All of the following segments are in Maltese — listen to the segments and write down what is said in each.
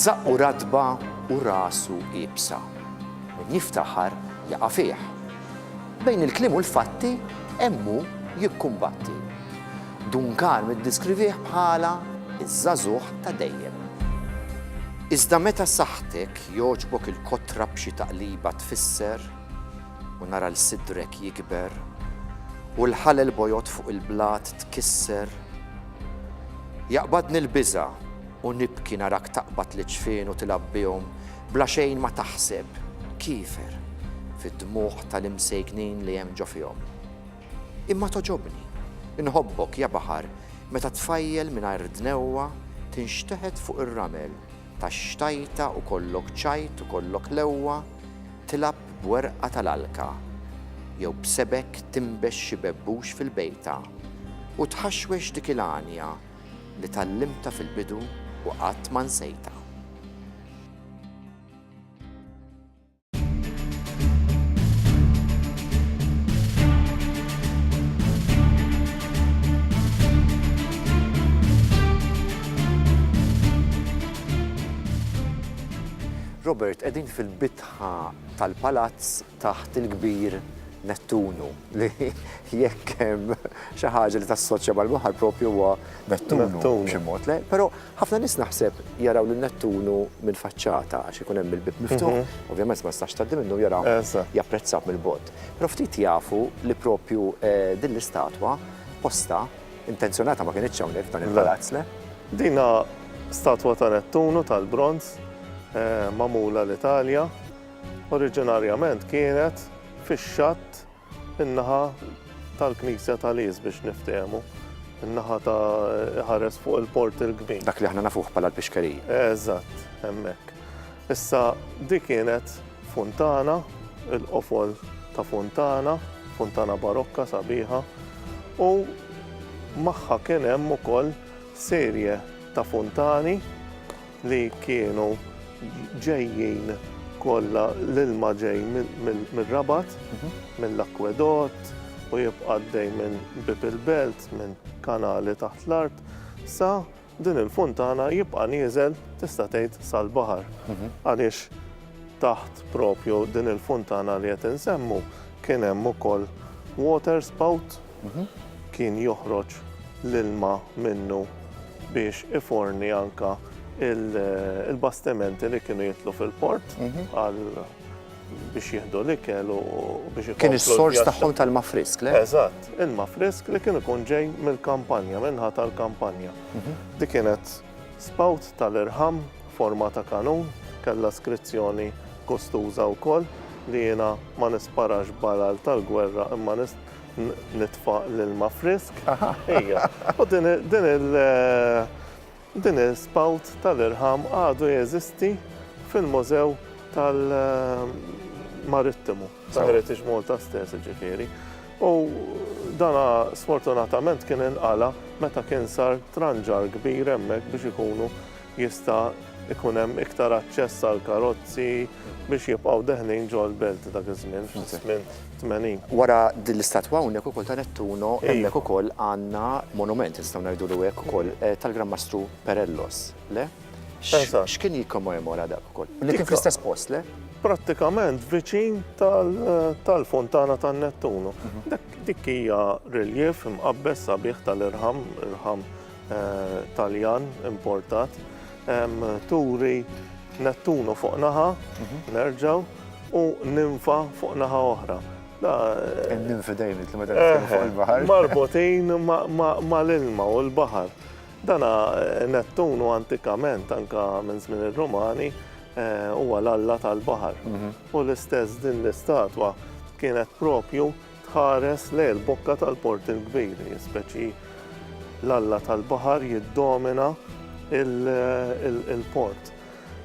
Zaqqu radba u rasu ibsa. Min jiftaħar jaqa' fih. Bejn il-kliem u l-fatti emmu jikkumbatti. Duncan middiskrivih bħala iż-żagħżugħ ta' dejjem. Iżda meta saħħtek jogħġbok il-kotra b'xi taqliba tfisser u nara l-sidrek jikber u l-ħalel bojot fuq il-blat tkisser, jaqbadni l-biża' u nibki narak taqbad l-ġfien u tilab bihom bla xejn ma taħseb kiefer fid-dmuħ tal-imsejknin li hemm ġo fihom. Imma toġobni, inħobbok ja baħar meta tfajjel mingħajr dnewwa tinxteħed fuq ir-ramel tax-xtajta u kollok ċajt u kollok lewwa tilab b'werqa tal-alka jew b'sebek timbex xi bebbux fil-bejta u tħaxwex dik il-għanja li tallimta fil-bidu u qatt ma nsejta. Robert, qegħdin fil-bitħa tal-palazz taħt il-kbir Nettunu li jekk hemm xi ħaġa li tassoċja mal-baħar proprju huwa Nettunu b'xi mod le, però ħafna nies naħseb jaraw lil Nettunu minn faċċata għax ikun hemm il-bib miftuħ, ovvjament ma nistax tgħaddi minnu jaraw japprezzah mill-bogħod. Però ftit jafu li proprju din l-istatwa posta intenzjonata ma kienitx hawnhekk f'dan il-palazz le? Dina statwa ta' Nettunu tal-bronz magħmula l-Italja, oriġinarjament kienet fix-xatt in-naħa tal-Knisja tal-Is biex niftehmu, in-naħa ta' ħares fuq il-port il-kbir. Dak li aħna nafuh bħala l-pixkerija. Eżatt, hemmhekk. Issa di kienet funtana, il-qofol ta' funtana barokka sabiħa, u magħha kien hemm ukoll serje ta' funtani li kienu ġejjin kollha l-ilma ġej mill-Rabat, mill-akwedott u jibqa' għaddej minn bib il-belt, minn kanali taħt l-art, sa din il-funtana jibqa' nieżel tista' tgħid sal-baħar. Għaliex taħt propju din il-funtana li qed insemmu kien hemm ukoll water spout, kien joħroġ l-ilma minnu biex iforni anka il-bastimenti li kienu jitlu fil-port biex jieħdu l-ikel u biex kien is-sors tagħhom tal-ma frisk, le? Eżatt, il-ma frisk li kien ikun ġej mill-kampanja, minnha tal-kampanja. Di kienet spout tal-irħam forma ta' kanun, kellha skrizzjoni kostuża wkoll li jiena ma nisparax balal tal-gwerra imma nitfa' l-ilma frisk. Ejja, u din il-spout tal-irħam għadu jeżisti fil-Mużew tal-Marittimu, ta' Heritage Malta stess ġifieri. U dana sfortunatament kien inqala meta kien sar tranġar kbir hemmhekk biex ikunu jista' ikun hemm iktar aċċess għal karozzi biex jibqgħu deħnin ġol belt dak iż-żmien fis-żmien 80. Wara din l-istatwa hawnhekk ukoll ta' Nettuno hemmhekk ukoll għandna monument nistgħu ngħidulu hekk ukoll tal-Gran Mastru Perellos, le? X'kien jikkommemora dak ukoll? Li kien fl-istess post, le? Prattikament viċin tal-Fontana tan-Nettuno. Dik hija reljef imqabbes sabiħ tal-irħam, irħam Taljan importat. Turi Nettuno fuq naħa, nerġaw, u nimfa fuq naħa oħra. Nimfa dejjem li meta fuq il-baħar. Marbutin mal-ilma u l-baħar. Dana Nettuno antikament anka minn żmien ir-Rumani huwa l-alla tal-baħar. U l-istess din l-istatwa kienet propju tħares lejn il-bokka tal-port il-kbir, speċi l-alla tal-baħar jiddomina il-port.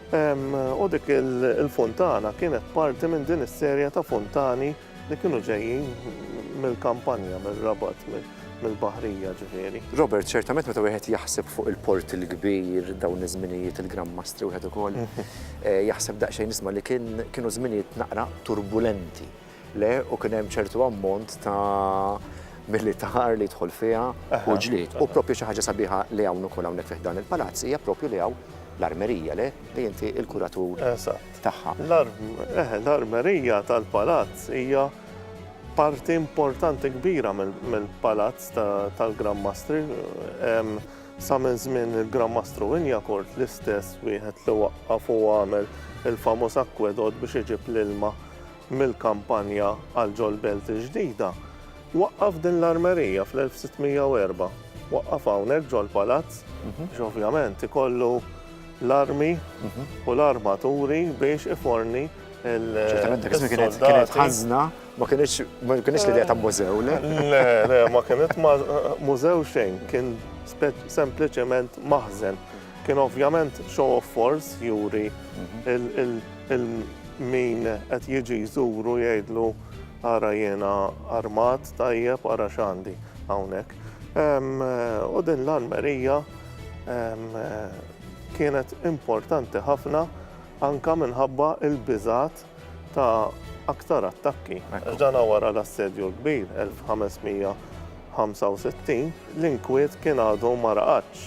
U dik il-fontana kienet parti minn din is-serja ta' fontani li kienu ġejjin mill-kampanja, mill-Rabat, mill-Baħrija ġifieri. Robert, ċertament meta wieħed jaħseb fuq il-port il-kbir dawn iż-żminijiet il-Gran Mastri wieħed ukoll jaħseb daqsxejn nisma' li kienu żminijiet naqra turbulenti. Le u kien hemm ċertu ammont ta' militar li jidħol fiha u ġlied. U proprju xi ħaġa sabiħa li hawn ukoll hawnhekk fih dan il-palazz hija proprju li hawn l-armerija li inti il-kuratur tagħha. L-armerija tal-palazz hija parti importanti kbira mill-palazz tal-Gran Mastri. Sa minn żmien il-Gran Mastru Injakort l-istess wieħed li waqqaf u għamel il-famuż akkwedott biex iġib l-ilma mill-kampanja għal ġol-belt ġdida. Waqqaf din l-armerija fl-1604. Waqqaf hawnhekk ġol-palazz biex ovvjament ikollu l-armi u l-armaturi biex iforni kienet ħażna, ma kienx l-idea ta' mużew, le? Le, ma kienet mużew xejn, kien sempliċement maħżen. Kien ovvjament show of force juri min qed jiġi jżuru jgħidlu ara jiena armat tajjeb ara x'għandi hawnhekk. U din l-armerija kienet importanti ħafna anka minħabba il-biżat ta' aktar attakki. Ġana wara l-assedju kbir 1565 l-inkwiet kien għadu ma raqatx.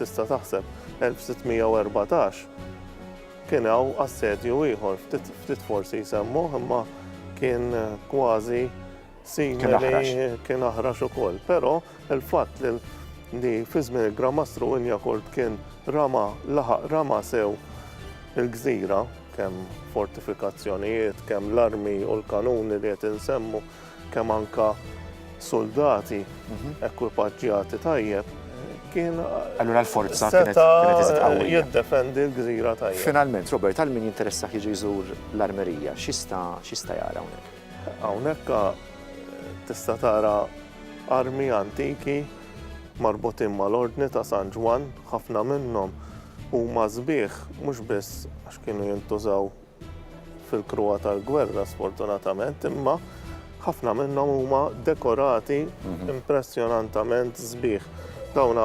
Tista' taħseb 1614 kien hawn assedju ieħor ftit forsi jsemmu imma kien kważi simili kien aħrax ukoll. Però il-fatt li fi żmien il-Gran Mastru Injakort kien rama sew il-gżira, kemm fortifikazzjonijiet, kemm l-armi u l-kanuni li qed insemmu, kemm anka soldati ekwipaġġjati tajjeb, kien allura l-forza kienet jiddefendi l-gżira tajjeb. Finalment, Robert, għal min jinteressa jiġi jżur l-armerija, x'ista' jara hawnhekk? Hawnhekk tista' tara armi antiki marbutin mal-ordni ta' San Ġwan, ħafna minnhom huma sbieħ mhux biss għax kienu jintużaw fil-kruwa tal-gwerra sfortunatament, imma ħafna minnhom huma dekorati impressjonantament sbieħ. Dawna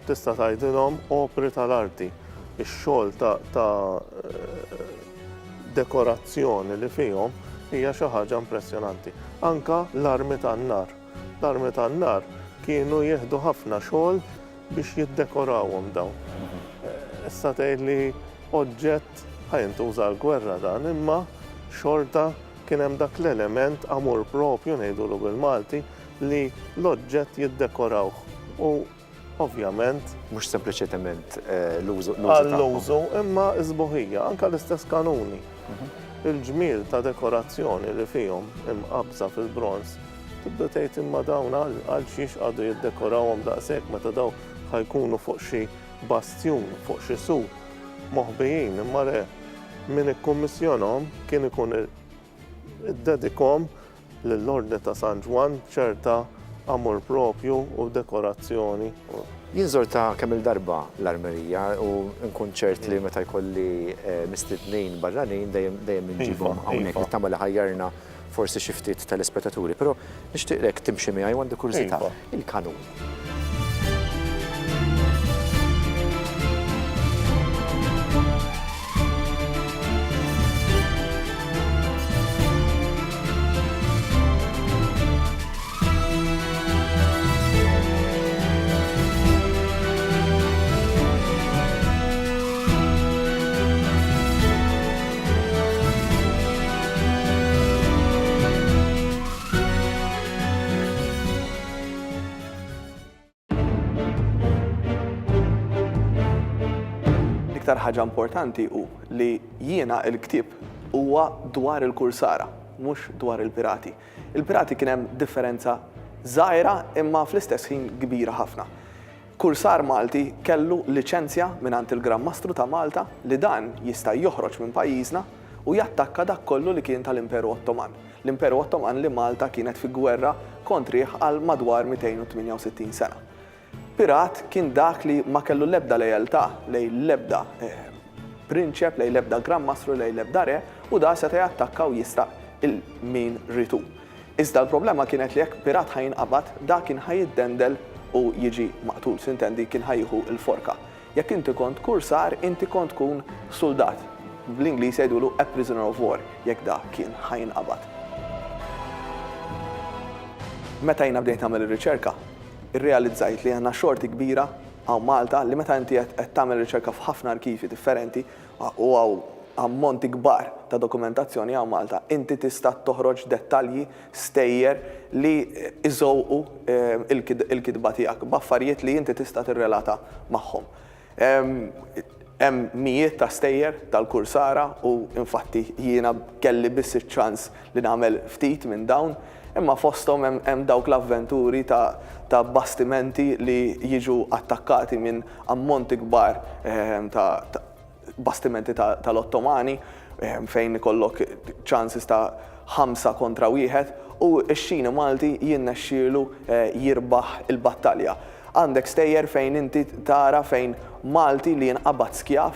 tista' tgħidilhom opri tal-arti. Ix-xogħol ta' dekorazzjoni li fihom hija xi ħaġa impressjonanti. Anka l-armi tan-nar. L-armi tan-nar kienu jieħdu ħafna xogħol biex jiddekorawhom dawn. Issa tgħidli oġġett ħajintuża l-gwerra dan, imma xorta kien hemm dak l-element amur propju ngħidulu bil-Malti li l-oġġett jiddekorawh. U ovvjament mhux sempliċement l-użu għall-użu imma żbuħija, anke l-istess kanuni. Il-ġmiel ta' dekorazzjoni li fihom imqabża fil-bronz tibda tgħid imma dawn għal xiex għadu jiddekorawhom daqshekk meta daw ħajkunu fuq xi bastjun, fuq xi sur moħbijin, imma le min ikkummissjonhom kien ikun iddedikhom lill-Ordni ta' San Ġwan ċerta amur propju u dekorazzjoni. Jinżor ta' kemm il-darba l-armerija u nkun ċert li meta jkolli mistednin barranin dejjem inġibhom hawnhekk nittama li ħajjarna forsi xi ftit telespettaturi, però nixtieqlek timxi miegħi għandi kuriżità. Il-kanun. L-iktar ħaġa importanti hu li jiena l-ktieb huwa dwar il-kursara, mhux dwar il-pirati. Il-pirati kien hemm differenza żgħira imma fl-istess ħin kbira ħafna. Kursar Malti kellu liċenzja mingħand il-Gran Mastru ta' Malta li dan jista' joħroġ minn pajjiżna u jattakka dak kollu li kien tal-Imperu Ottoman. L-Imperu Ottoman li Malta kienet fi gwerra kontrih għal madwar 268 sena. Pirat kien dak li ma kellu l-ebda lejaltà lejn l-ebda prinċep, lejn l-ebda Gran Mastru, lejn l-ebda re, u da seta' jattakka u jista' il-min ritu. Iżda l-problema kienet li jekk pirat ħajinqabad, da kien ħajiddendel u jiġi maqtul, sintendi kien ħajħu il-forka. Jekk inti kont kursar, inti kont tkun soldat. Bl-Ingliż jgħidulu a prisoner of war, jekk da kien ħajinqabad. Meta jina bdejt nagħmel ir-riċerka, irrealizzajt li għandna xorti kbira għaw Malta li meta inti qed tagħmel riċerka f'ħafna arkivi differenti u għaw ammonti kbar ta' dokumentazzjoni għaw Malta, inti tista' toħroġ dettalji stejjer li iżowqu il-kidba tiegħek b'affarijiet li inti tista' tirrelata magħhom. Hemm mijiet ta' stejjer tal-kursara u infatti jiena kelli biss iċ-ċans li nagħmel ftit minn dawn, imma fosthom hemm dawk l-avventuri ta' bastimenti li jiġu attakkati minn ammonti kbar ta' bastimenti tal-Ottomani fejn ikollok ċansis ta' 5 kontra 1 u x-Xini Malti jinnexxielu jirbaħ il-battalja. Għandek stejjer fejn inti tara fejn Malti li jinqabad skjaf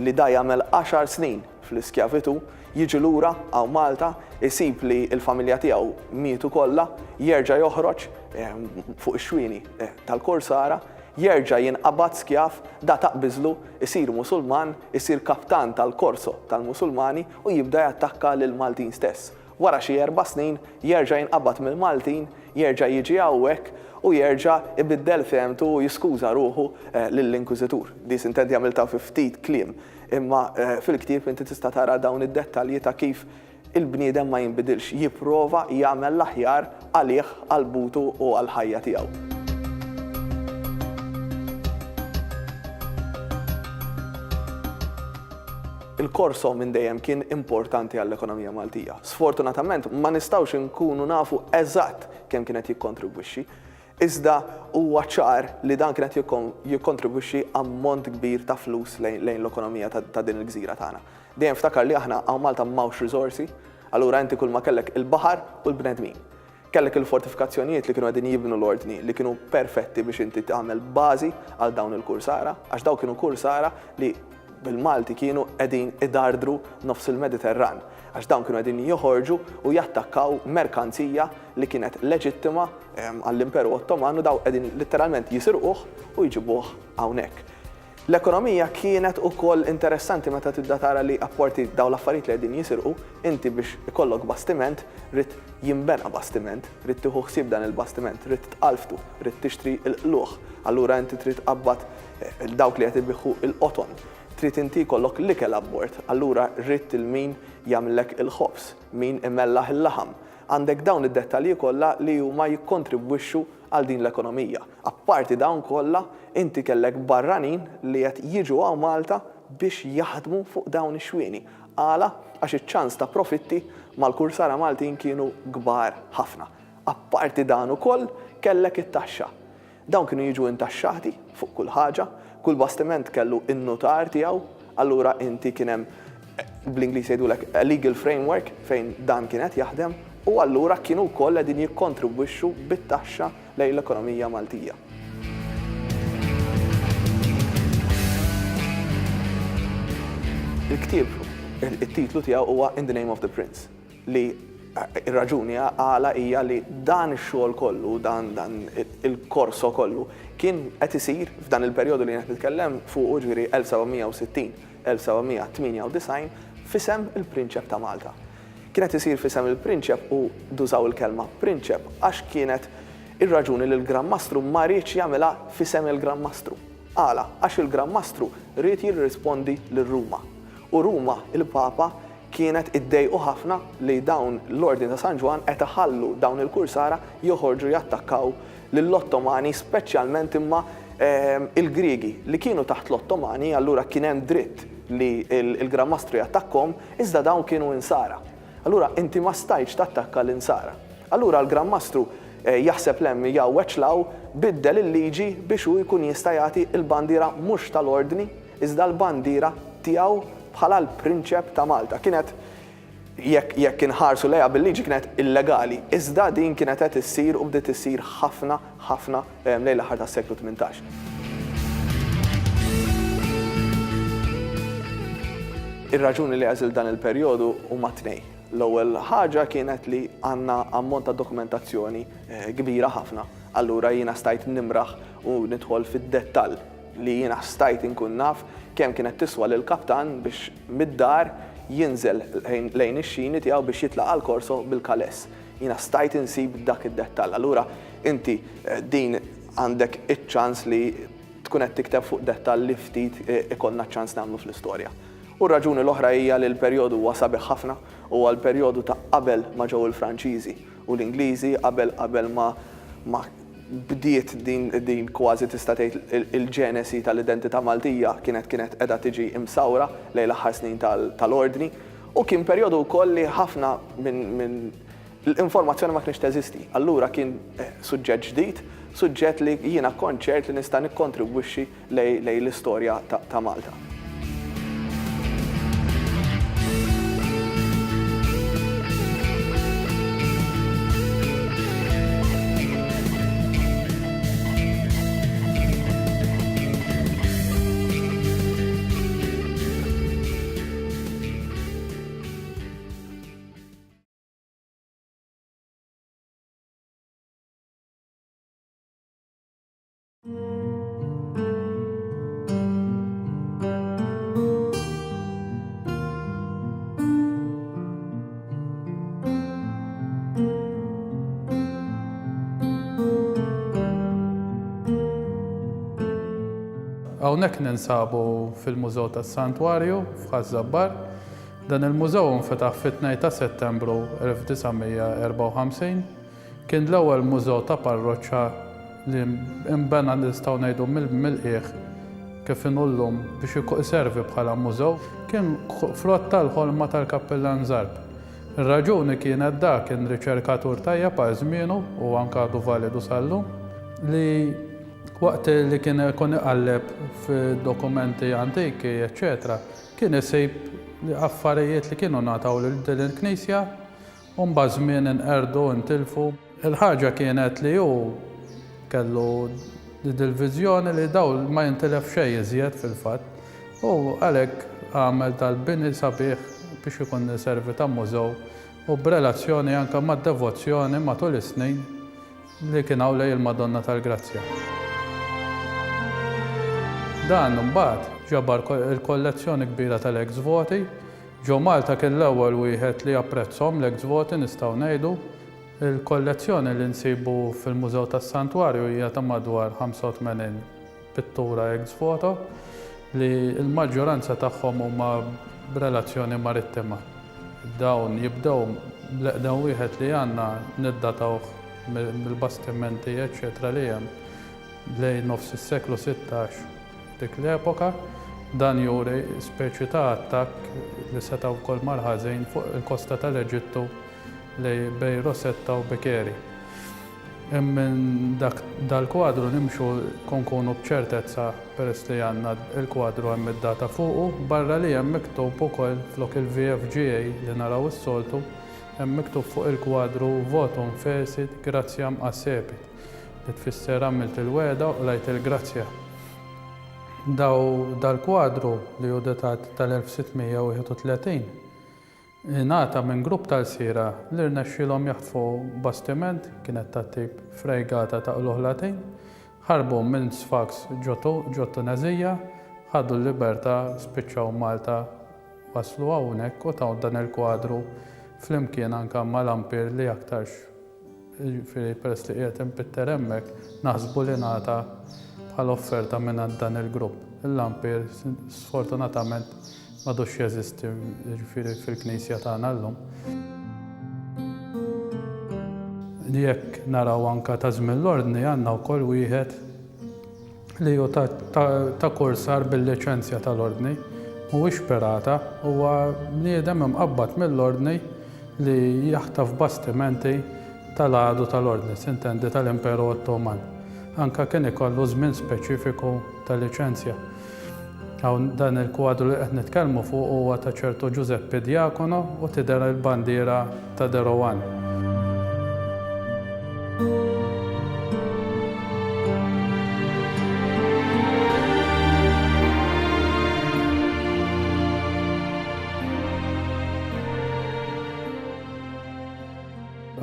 li da jagħmel 10 snin fl-iskjavitu jiġi lura għaw Malta, isib li l-familja tiegħu mietu kollha, jerġa' joħroġ fuq ix-xwieni tal-kursara, jerġa' jinqabad skjaf, da taqbiżlu, isir Musulman, isir kaptan tal-korso tal-Musulmani u jibda jattakka lil Maltin stess. Wara xi 4 snin jerġa' jinqabad mill-Maltin, jerġa' jiġi hawnhekk u jerġa' ibiddel fehmtu u jiskuża ruħu lill-Inkwiżitur. Di sintendi għamilta fi ftit kliem, imma fil-ktieb inti tista' tara dawn id-dettalji ta' kif il-bniedem ma jinbidilx, jipprova jagħmel l-aħjar għalih, għall-butu u għall-ħajja tiegħu. Il-korso minn dejjem kien importanti għall-ekonomija Maltija. Sfortunatament ma nistgħux inkunu nafu eżatt kemm kienet jikkontribwixxi, iżda huwa ċar li dan kienet jikkontribwixxi ammont kbir ta' flus lejn l-ekonomija ta' din il-gżira tagħna. Dejjem ftakar li aħna hawn Malta m'hawnx riżorsi, allura inti kull ma kellek il-baħar u l-bnedmin. Kellek il-fortifikazzjonijiet li kienu qegħdin jibnu l-ordni li kienu perfetti biex inti tagħmel bażi għal dawn il-kursara, għax dawn kienu kursara li bil-Malti kienu qegħdin idardru nofs il-Mediterran, għax dawn kienu qegħdin joħorġu u jattakkaw merkanzija li kienet leġittima għall-Imperu Ottoman u daw qegħdin letteralment jisirquh u jġibuh hawnhekk. L-ekonomija kienet ukoll interessanti meta tibda tara li apporti dawn l-affarijiet li qegħdin jisirqu, inti biex ikollok bastiment, rid jinbena bastiment, rid tieħu ħsieb dan il-bastiment, rid tqalftu, rid tixtri l-qluħ, allura inti trid tqabbad dawk li qed ibiħu l-qoton. Trid inti jkollok l-ikel abbord, allura rrid il-min jagħmellek il-ħobs, min imellaħ il-laħam. Għandek dawn id-dettalji kollha li huma jikkontribwixxu għal din l-ekonomija. Apparti dawn kollha, inti kellek barranin li qed jiġu għaw Malta biex jaħdmu fuq dawn ix-xwieni. Għala għax iċ-ċans ta' profitti mal-kursara Maltin kienu kbar ħafna. Apparti dan ukoll kellek it-taxxa. Dawn kienu jiġu intaxxati fuq kull ħaġa, kull bastiment kellu in-notar tiegħu, allura inti kien hemm bl-Ingliż jgħidulek a legal framework fejn dan kienet jaħdem u allura kienu wkoll qegħdin jikkontribwixxu bit-taxxa lejn l-ekonomija Maltija. Il-ktieb, it-titlu tiegħu huwa In the Name of the Prince, li ir-raġuni għala hija li dan ix-xogħol kollu, dan il-korso kollu kien qed isir f'dan il-perjodu li qed nitkellem fuq ġifieri 1760-1798 fisem il-Prinċep ta' Malta. Kienet isir fisem il-Prinċep u dużaw il-kelma Prinċep għax kienet ir-raġuni li l-Grammastru ma rridx jagħmilha fisem il-Grammastru. Għala għax il-Grammastru rrid jirrispondi lir-Ruma. U Ruma, il-Papa, kienet iddejqu ħafna li dawn l-Ordni ta' San Ġwan qed iħallu dawn il-kursara joħorġu jattakkaw lill-Ottomani, speċjalment imma il-Griegi li kienu taħt l-Ottomani, allura kien hemm dritt li il-Grammastru jattakkhom, iżda dawn kienu insara. Allura inti ma stajtx tattakka l-insara. Allura l-Grammastru jaħseb lemmi jew weċlaw biddel il-liġi biex hu jkun jista' jagħti l-bandira mhux tal-ordni, iżda l-bandira tiegħu bħala l-Prinċep ta' Malta. Kienet jekk inħarsu lejha bil-liġi kienet illegali, iżda din kienet qed issir u bdiet issir ħafna lejn l-aħħar tas-seklu 18. Ir-raġuni li għażil dan il-perjodu huma tnejn. L-ewwel ħaġa kienet li għandna ammont ta' dokumentazzjoni kbira ħafna. Allura jiena stajt nimraħ u nidħol fid-dettall li jiena stajt inkun naf kemm kienet tiswa lil kaptan biex mid-dar jinżel lejn ix-xini tiegħu biex jitlaq għal korso bil-kaless. Jiena stajt insib dak id-dettall. Allura inti din għandek iċ-ċans li tkun qed tikteb fuq dettall li ftit ikollna ċans nagħmlu fl-istorja. U r-raġuni l-oħra hija li l-perjodu huwa sabiħ ħafna u l-perjodu ta' qabel ma ġew il-Franċiżi u l-Ingliżi qabel ma bdiet din kważi tista' tgħid il-ġenesi tal-identità Maltija kienet qiegħda tiġi imsawra lejn l-aħħar snin tal-ordni u kien perjodu wkoll li ħafna minn l-informazzjoni ma kienx teżisti. Allura kien suġġett ġdid, suġġett li jiena konċert li nista' nikkontribwixxi lejn l-istorja ta' Malta. Hawnhekk ninsabu fil-Mużew tas-Santwarju f'Ħaż-Żabbar. Dan il-mużew infetaħ fit-2 ta' Settembru 1954. Kien l-ewwel mużew ta' parroċċa li imbena nistgħu ngħidu mill-qiegħ kif inhu llum biex iservi bħala mużew. Kien frott tal-ħolma tal-Kappellan Żarb. Ir-raġuni kienet dak kien riċerkatur tajjeb għal żmienu u anke għadu validu sal-lum li waqt li kien ikun iqalleb f'dokumenti antiki, eċċetera, kien isib affarijiet li kienu nagħtaw lil din il-Knisja u mbagħad żmien inqerdu ntilfu. Il-ħaġa kienet li hu kellu il-viżjoni li dawl ma jintilef xejn iżjed fil-fatt u għalhekk għamel tal-bini sabiħ biex ikun servi ta' mużew u b'relazzjoni anke mad-devozzjoni matul is-snin li kien hawn lejn il-Madonna tal-Grazzja. Dan mbagħad ġabar il-kollezzjoni kbira tal-ex-voti. Ġo Malta kien l-ewwel wieħed li apprezzhom l-ex-voti nistgħu ngħidu. Il-kollezzjoni li nsibu fil-Mużew tas-Santwarju hija ta' madwar 85 pittura ex-voto li l-maġġoranza tagħhom huma b'relazzjoni marittima. Dawn jibdew l-eqdem wieħed li għandna niddatawh mill-bastimenti eċċetera li hemm lejn nofs is-seklu 16 dik l-epoka. Dan juri speċi ta' attakk li setgħu wkoll mal-ħażin fuq il-kosta tal-Eġittu li bejn Rosetta u Bekeri. Minn dal-kwadru nimxu nkunu b'ċertezza peress li għandna il-kwadru hemm id-data fuqu, barra li hemm miktub ukoll flok il-VFGA li naraw is-soltu, hemm miktub fuq il-kwadru votum fesid grazzjam assepit li tfisser għamilt il-weda u lajt il-grazzja. Dal-kwadru li hu datat tal-1631 ngħata minn grupp tal-sira li rnexxielhom jaħtfu bastiment kienet ta' tip frejgata ta' l-oħlatin, ħarbu minn Sfax ġo Tunezija, ħaddu l-libertà, spiċċaw Malta, waslu hawnhekk u taw dan il-kwadru flimkien anke mal-ampir li aktarx peress li qiegħed impitter hemmhekk naħsbu li ngħata bħal offerta minn dan il-grupp. Il-ampir sfortunatament m'għadux jeżisti fil-Knisja tagħna llum. Jekk naraw anke ta' żmien l-ordni għandna wkoll wieħed li hu ta' kursar bil-liċenzja tal-ordni mhuwiex pirata, huwa bniedem imqabbad mill-ordni li jaħtaf bastimenti tal-għadu tal-ordni, sintendi tal-Imperu Ottoman. Anke kien ikollu żmien speċifiku tal-liċenzja. Hawn dan il-kwadru li qed nitkellmu fuq huwa ta' ċertu Giuseppe Diacono u tidher il-bandiera ta' De Rohan.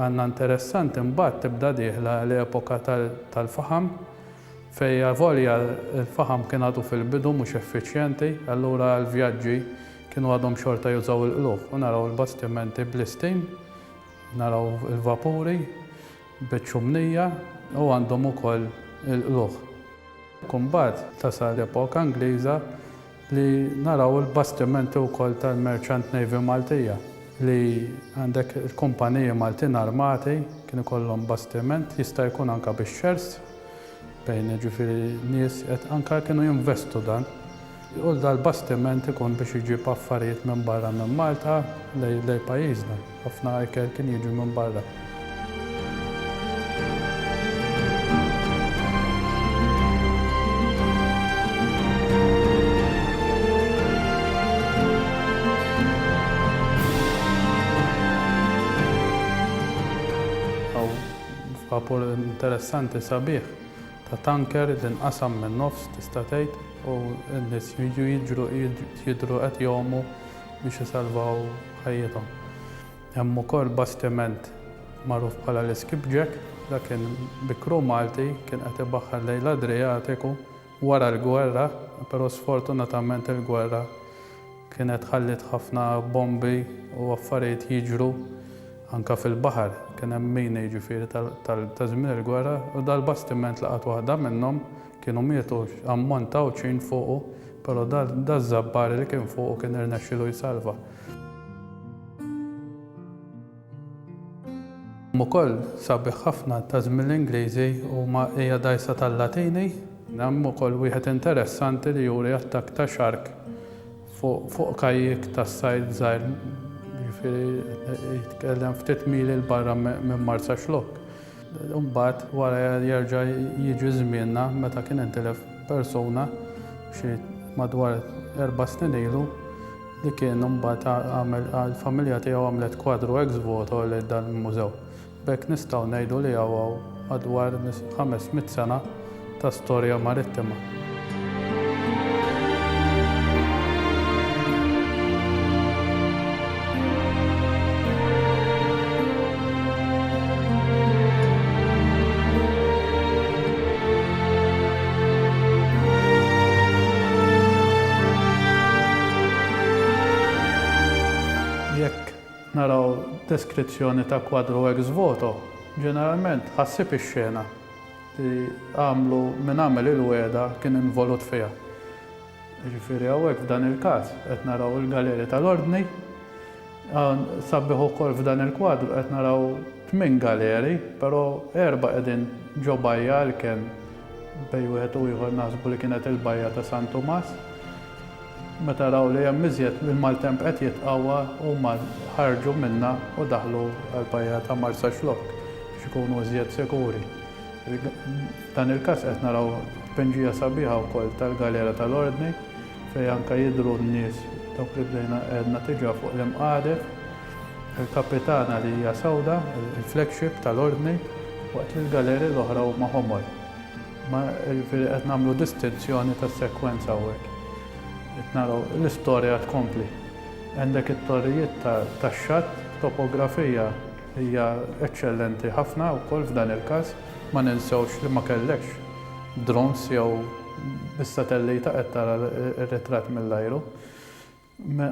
għandna interessanti mbagħad tibda dieħla l-epoka tal-faħam fejn volja l-faħam kien għadu fil-bidu mhux effiċjenti, allura l-vjaġġi kienu għadhom xorta jużaw il-qluħ u naraw il-bastimenti bl-istim, naraw il-vapuri, biċ-ċumnija u għandhom ukoll il-qluħ. Kumbat tasal l-epoka Ingliża li naraw il-bastimenti wkoll tal-Merchant Navy Maltija li għandek il-kumpaniji Maltin armati kienu kollhom bastiment jista' jkun anke bix-xers bejn ġifieri nies qed anke kienu jinvestu dan. U dal-bastiment ikun biex iġib affarijiet minn barra minn Malta lejn pajjiżna. Ħafna ikel kien jiġu minn barra. Vapur interessanti sabiħ ta' tanker li nqasam minn nofs tista' tgħid u n-nies jidhru qed jgħumu biex isalvaw ħajjithom. Hemm ukoll bastiment magħruf bħala l-Skipjack dak kien bi crew Malti kien qed ibaħħar lejn l-Adriatiku wara l-gwerra, però sfortunatament il-gwerra kienet ħallit ħafna bombi u affarijiet jiġru anka fil-baħar kien hemm mini jiġifieri ta' żmien il-gwerra u dal-bastiment laqat waħda minnhom kienu mietu ammontaw ċin fuqu, però daż-żabbar li kien fuqu kien irnexxielu jsalva. Ukoll sabiħ ħafna ta' żmien l-Ingliżi huma hija dgħajsa tal-Latini, hemm ukoll wieħed interessanti li juri attakk ta' xark fuq kajjik tas-sajd żgħir jitkellem ftit mili l-barra minn Marsa Xlokk. Imbagħad wara jerġa' jiġi żmienna meta kien intilef persuna xi madwar 4 snin ilu li kien imbagħad għall-familja tiegħu għamlet kwadru ex voto lejn dan il-mużew. B'hekk nistgħu ngħidu li hawn madwar 500 sena ta' storja marittima. Naraw deskrizzjoni ta' kwadru ex voto, ġeneralment ħassib ix-xena li għamlu minn għamel il-weda kien involut fiha. Ġifieri hawnhekk f'dan il-każ qed naraw il-galerja tal-Ordni, sabiħ ukoll f'dan il-kwadru qed naraw 8 galeri, però 4 qegħdin ġo bajja li kien bejn wieħed u ieħor naħsbu li kienet il-bajja ta' San Tumas. Meta raw li hemm iżjed il-maltemp qed jitqawwa huma ħarġu minnha u daħlu għall-bajja ta' Marsa Xlokk biex ikunu iżjed sikuri. F'dan il-każ qed naraw pinġija sabiħa wkoll tal-Galera tal-Ordni fejn anke jidhru n-nies dawk li bdejna qegħdna tiġa fuq l-imqagħdef, il-kapitana li hija sewda, il-flagship tal-Ordni, waqt li l-galeri l-oħra huma ħomor. Ma qed nagħmlu distinzjoni tas-sekwenza hawnhekk. Naraw l-istorja tkompli. Għandek it-torrijiet tax-xatt, topografija hija eċċellenti ħafna wkoll f'dan il-każ, ma ninsewx li ma kellekx drones jew bis-satellita qed tara r-ritratt mill-ajru.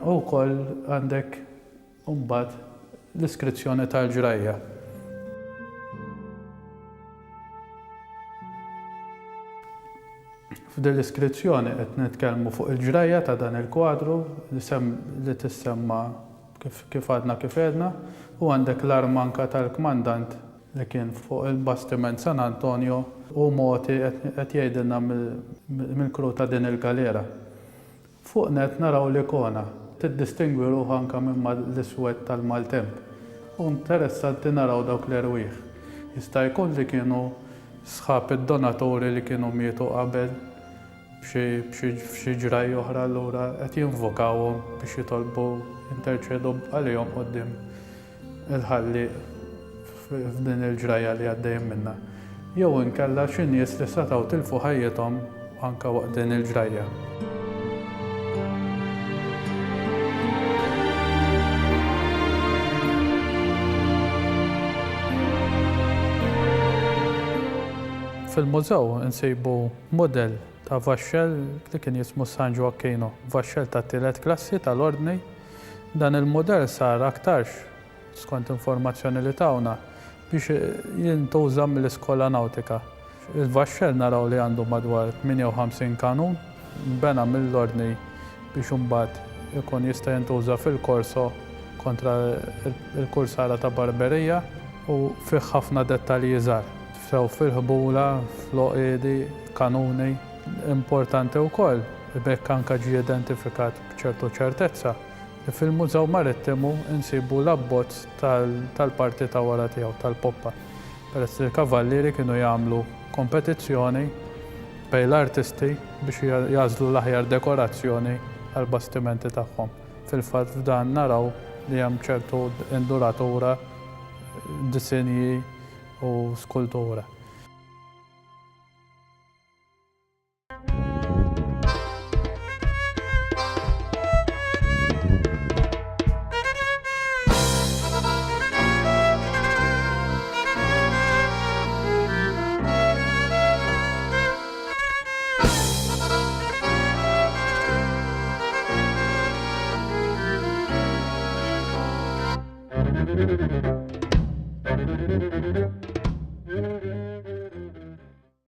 Wkoll għandek mbagħad l-iskrizzjoni tal-ġrajja. F'din l-iskrizzjoni qed nitkellmu fuq il-ġrajja ta' dan il-kwadru li tissemma kif għadna kif għedna u għandek l-arma anke tal-kmandant li kien fuq il-bastiment San Antonio u moti qed jgħidilna mill-kru ta' din il-galera. Fuq net naraw l-ikona tiddistingwi ruħha anke minn l-iswed tal-maltemp. U interessanti naraw dawk l-erwieħ. Jista' jkun li kienu sħab id-donaturi li kienu mietu qabel b'xi ġraj oħra allura qed jinvokawhom biex jitolbu jinterċedu għalihom quddiem il-ħalli f'din il-ġrajja li għaddejjin minnha. Jew inkella xi nies li setgħu tilfu ħajjithom anke waqt din il-ġrajja. Fil-mużew insibu model ta' vaxxel li kien jismu San Gioacchino, vaxxel ta' tielet klassi tal-ordni. Dan il-modell sar aktarx, skont informazzjoni li tawna, biex jintuża mill-iskola nautika. Il-vaxxel naraw li għandu madwar 58 kanun, bena mill-ordni biex imbagħad ikun jista' jintuża fil-korso kontra il-kursara ta' barberija u fih ħafna dettalji żgħar. Sew fil-ħbula, fl-oqedi, kanuni, importanti wkoll, bekk anke ġie identifikat b'ċertu ċertezza. Fil-Mużew Marittimu insibu l-abbozz tal-parti ta' wara tiegħu tal-poppa. Peress li l-kavallieri kienu jagħmlu kompetizzjoni bejn l-artisti biex jażlu l-aħjar dekorazzjoni għall-bastimenti tagħhom. Fil-fatt f'dan naraw li hemm ċertu induratura, disinji u skultura. Thank you.